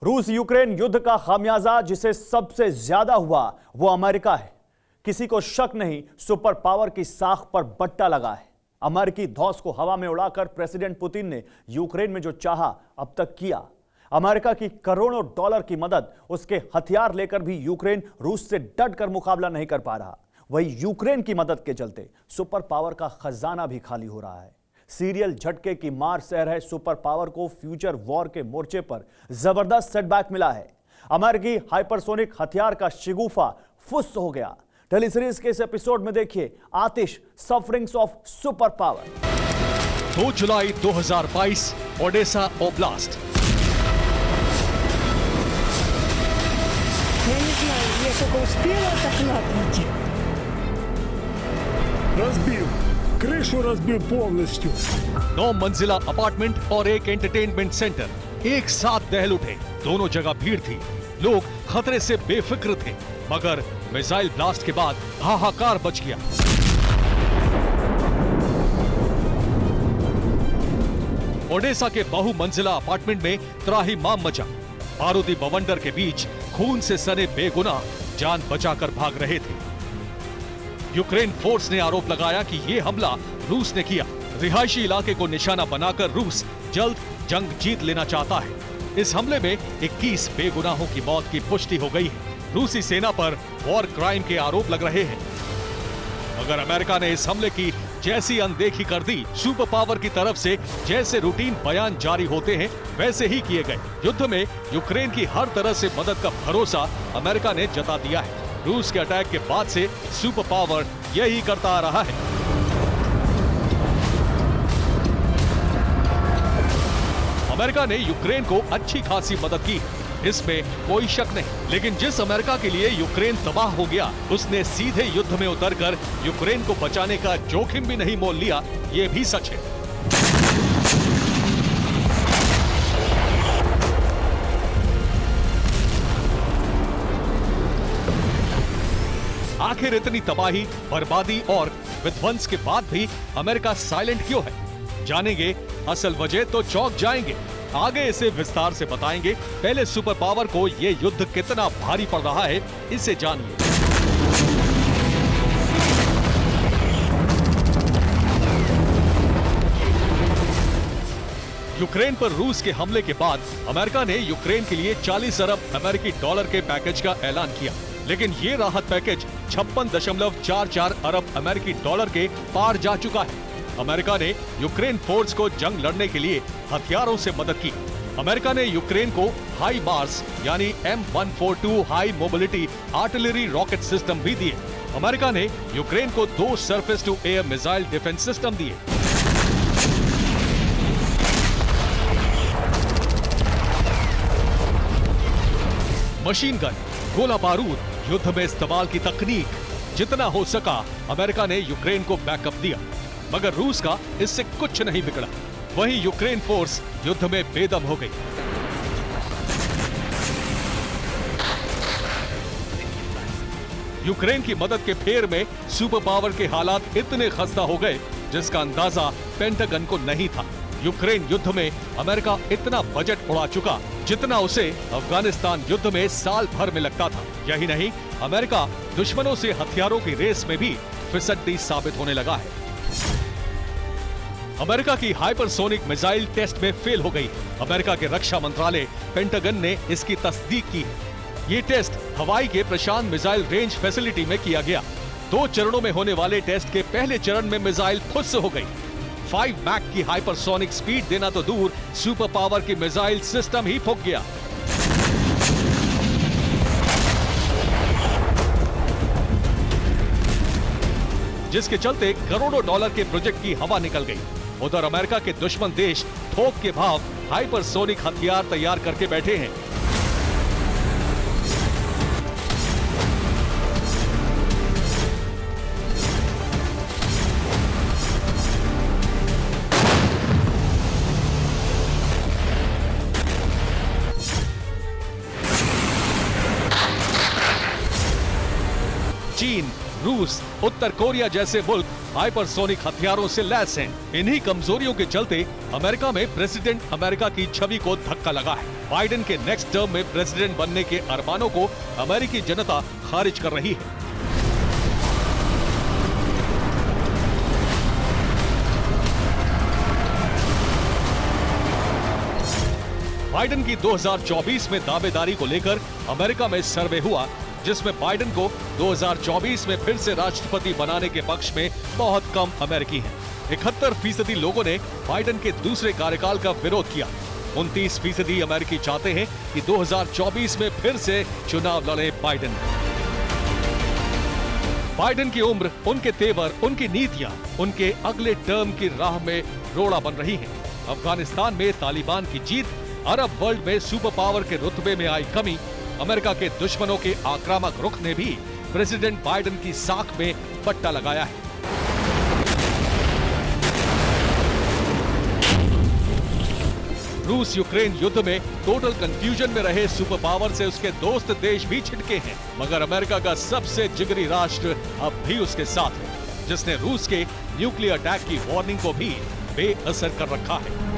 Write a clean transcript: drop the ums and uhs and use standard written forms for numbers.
रूस यूक्रेन युद्ध का खामियाजा जिसे सबसे ज्यादा हुआ वो अमेरिका है। किसी को शक नहीं, सुपर पावर की साख पर बट्टा लगा है। अमेरिकी धौंस को हवा में उड़ाकर प्रेसिडेंट पुतिन ने यूक्रेन में जो चाहा अब तक किया। अमेरिका की करोड़ों डॉलर की मदद, उसके हथियार लेकर भी यूक्रेन रूस से डटकर मुकाबला नहीं कर पा रहा। वही यूक्रेन की मदद के चलते सुपर पावर का खजाना भी खाली हो रहा है। सीरियल झटके की मार सह रहे सुपर पावर को फ्यूचर वॉर के मोर्चे पर जबरदस्त सेटबैक मिला है। अमेरिकी हाइपरसोनिक हथियार का शिगुफा फुस हो गया। टेली सीरीज के इस एपिसोड में देखिए आतिश, सफरिंग्स ऑफ सुपर पावर। 2 जुलाई 2022 ओडेसा ओब्लास्ट। Я не знаю, я только успела докладывать. Разбил. Крышу разбил полностью. 9 मंजिला अपार्टमेंट और एक एंटरटेनमेंट सेंटर एक साथ दहल उठे। दोनों जगह भीड़ थी, लोग खतरे से बेफिक्र थे, मगर मिसाइल ब्लास्ट के बाद हाहाकार बच गया। ओडेसा के बहुमंजिला अपार्टमेंट में त्राहिमाम मचा। बारूदी बवंडर के बीच खून से सने बेगुनाह जान बचाकर भाग रहे थे। यूक्रेन फोर्स ने आरोप लगाया कि यह हमला रूस ने किया। रिहायशी इलाके को निशाना बनाकर रूस जल्द जंग जीत लेना चाहता है। इस हमले में 21 बेगुनाहों की मौत की पुष्टि हो गई है। रूसी सेना पर वॉर क्राइम के आरोप लग रहे हैं, मगर अमेरिका ने इस हमले की जैसी अनदेखी कर दी। सुपर पावर की तरफ से जैसे रूटीन बयान जारी होते हैं वैसे ही किए गए। युद्ध में यूक्रेन की हर तरह से मदद का भरोसा अमेरिका ने जता दिया है। रूस के अटैक के बाद से सुपर पावर यही करता आ रहा है। अमेरिका ने यूक्रेन को अच्छी खासी मदद की है, इसमें कोई शक नहीं। लेकिन जिस अमेरिका के लिए यूक्रेन तबाह हो गया, उसने सीधे युद्ध में उतरकर यूक्रेन को बचाने का जोखिम भी नहीं मोल लिया, ये भी सच है। आखिर इतनी तबाही, बर्बादी और विध्वंस के बाद भी अमेरिका साइलेंट क्यों है? जानेंगे असल वजह तो चौंक जाएंगे। आगे इसे विस्तार से बताएंगे। पहले सुपर पावर को ये युद्ध कितना भारी पड़ रहा है, इसे जानिए। यूक्रेन पर रूस के हमले के बाद अमेरिका ने यूक्रेन के लिए 40 अरब अमेरिकी डॉलर के पैकेज का ऐलान किया, लेकिन ये राहत पैकेज 56.44 अरब अमेरिकी डॉलर के पार जा चुका है। अमेरिका ने यूक्रेन फोर्स को जंग लड़ने के लिए हथियारों से मदद की। अमेरिका ने यूक्रेन को हाई मार्स यानी M142 high mobility artillery rocket system भी दिए। अमेरिका ने यूक्रेन को 2 surface to air missile defence system दिए। मशीन गन, गोला बारूद, युद्ध में इस्तेमाल की तकनीक, जितना हो सका अमेरिका ने यूक्रेन को बैकअप दिया, मगर रूस का इससे कुछ नहीं बिगड़ा। वहीं यूक्रेन फोर्स युद्ध में बेदम हो गई। यूक्रेन की मदद के फेर में सुपर पावर के हालात इतने खस्ता हो गए जिसका अंदाजा पेंटागन को नहीं था। यूक्रेन युद्ध में अमेरिका इतना बजट उड़ा चुका जितना उसे अफगानिस्तान युद्ध में साल भर में लगता था। यही नहीं, अमेरिका दुश्मनों से हथियारों की रेस में भी फिसड्डी साबित होने लगा है। अमेरिका की हाइपरसोनिक मिसाइल टेस्ट में फेल हो गई। अमेरिका के रक्षा मंत्रालय पेंटागन ने इसकी तस्दीक की है। ये टेस्ट हवाई के प्रशांत मिसाइल रेंज फैसिलिटी में किया गया। 2 चरणों में होने वाले टेस्ट के पहले चरण में मिसाइल फुस हो गई। 5 मैक की हाइपरसोनिक स्पीड देना तो दूर, सुपर पावर की मिसाइल सिस्टम ही फूंक गया। जिसके चलते करोड़ों डॉलर के प्रोजेक्ट की हवा निकल गई। उधर अमेरिका के दुश्मन देश थोक के भाव हाइपरसोनिक हथियार तैयार करके बैठे हैं। चीन, रूस, उत्तर कोरिया जैसे मुल्क हाइपरसोनिक हथियारों से लैस हैं। इन्हीं कमजोरियों के चलते अमेरिका में प्रेसिडेंट अमेरिका की छवि को धक्का लगा है। बाइडेन के नेक्स्ट टर्म में प्रेसिडेंट बनने के अरमानों को अमेरिकी जनता खारिज कर रही है। बाइडेन की 2024 में दावेदारी को लेकर अमेरिका में सर्वे हुआ, जिसमें बाइडेन को 2024 में फिर से राष्ट्रपति बनाने के पक्ष में बहुत कम अमेरिकी हैं। 71% लोगों ने बाइडेन के दूसरे कार्यकाल का विरोध किया। 29% अमेरिकी चाहते हैं कि 2024 में फिर से चुनाव लड़े बाइडेन। बाइडेन की उम्र, उनके तेवर, उनकी नीतियां उनके अगले टर्म की राह में रोड़ा बन रही हैं। अफगानिस्तान में तालिबान की जीत, अरब वर्ल्ड में सुपर पावर के रुतबे में आई कमी, अमेरिका के दुश्मनों के आक्रामक रुख ने भी प्रेसिडेंट बाइडेन की साख में पट्टा लगाया है। रूस यूक्रेन युद्ध में टोटल कंफ्यूजन में रहे सुपर पावर से उसके दोस्त देश भी छिटके हैं, मगर अमेरिका का सबसे जिगरी राष्ट्र अब भी उसके साथ है, जिसने रूस के न्यूक्लियर अटैक की वार्निंग को भी बेअसर कर रखा है।